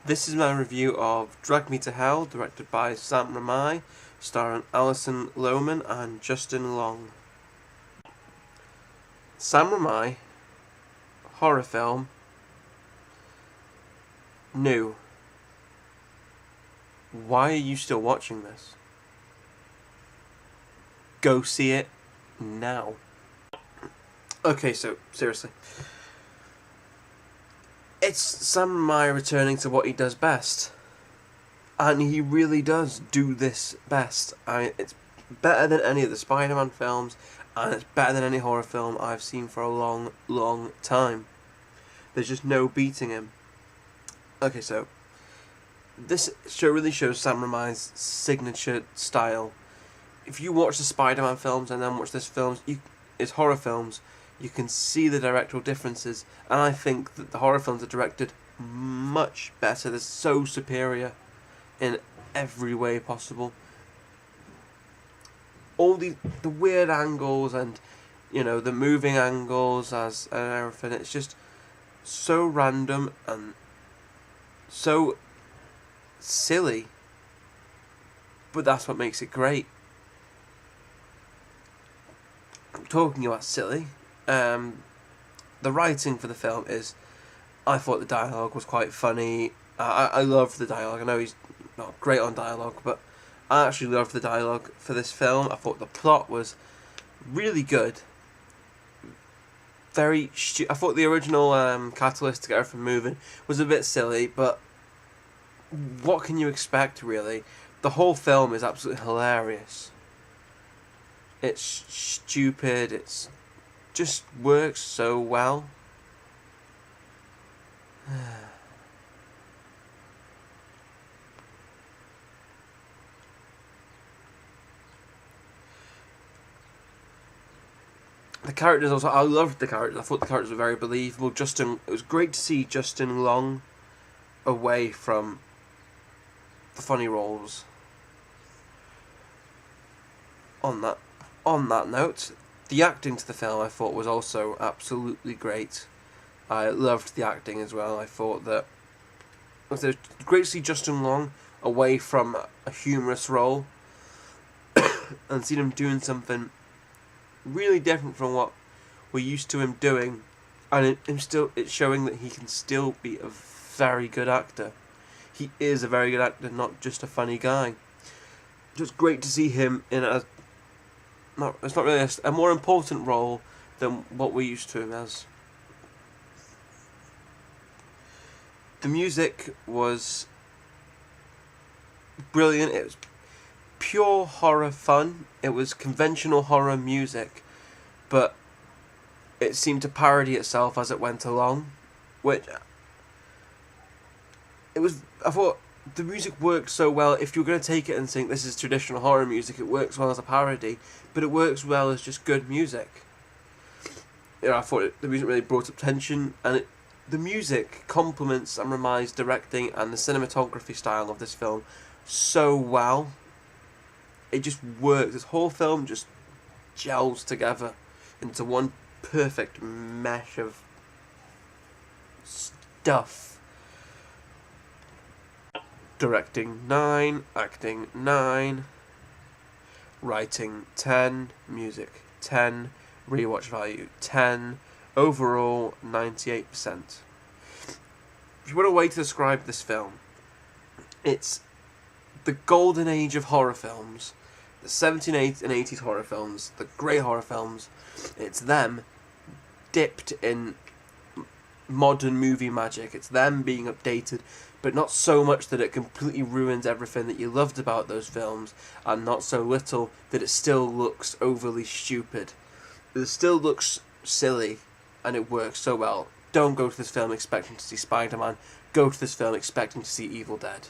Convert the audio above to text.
This is my review of Drag Me to Hell, directed by Sam Raimi, starring Alison Lohman and Justin Long. Sam Raimi, horror film, new. Why are you still watching this? Go see it now. Okay, so seriously. It's Sam Raimi returning to what he does best. And he really does do this best. I mean, it's better than any of the Spider-Man films, and it's better than any horror film I've seen for a long, long time. There's just no beating him. Okay, so this show really shows Sam Raimi's signature style. If you watch the Spider-Man films and then watch this film, it's horror films, you can see the directorial differences, and I think that the horror films are directed much better. They're so superior in every way possible. All the weird angles and, you know, the moving angles and everything, it's just so random and so silly, but that's what makes it great. Talking about silly, the writing for the film is, I thought the dialogue was quite funny. I love the dialogue. I know he's not great on dialogue, but I actually loved the dialogue for this film. I thought the plot was really good. I thought the original catalyst to get everything moving was a bit silly, but what can you expect, really? The whole film is absolutely hilarious. It's stupid, it's just works so well. The characters also, I loved the characters. I thought the characters were very believable. It was great to see Justin Long away from the funny roles. On that note, the acting to the film I thought was also absolutely great. I loved the acting as well. I thought that it was great to see Justin Long away from a humorous role and see him doing something really different from what we're used to him doing, and it's showing that he can still be a very good actor. He is a very good actor, not just a funny guy. Just great to see him in it's not really a more important role than what we're used to him as. The music was brilliant. It was pure horror fun. It was conventional horror music, but it seemed to parody itself as it went along, which I thought the music worked so well. If you're going to take it and think this is traditional horror music, it works well as a parody, but it works well as just good music. You know, I thought the music really brought up tension, and the music complements Sam Raimi's directing and the cinematography style of this film so well. It just works. This whole film just gels together into one perfect mesh of stuff. Directing 9, acting 9, writing 10, music 10, rewatch value 10, overall 98%. If you want a way to describe this film, it's the golden age of horror films, the 1780s and 80s horror films, the great horror films. It's them dipped in modern movie magic. It's them being updated, but not so much that it completely ruins everything that you loved about those films, and not so little that it still looks overly stupid. It still looks silly, and it works so well. Don't go to this film expecting to see Spider-Man. Go to this film expecting to see Evil Dead.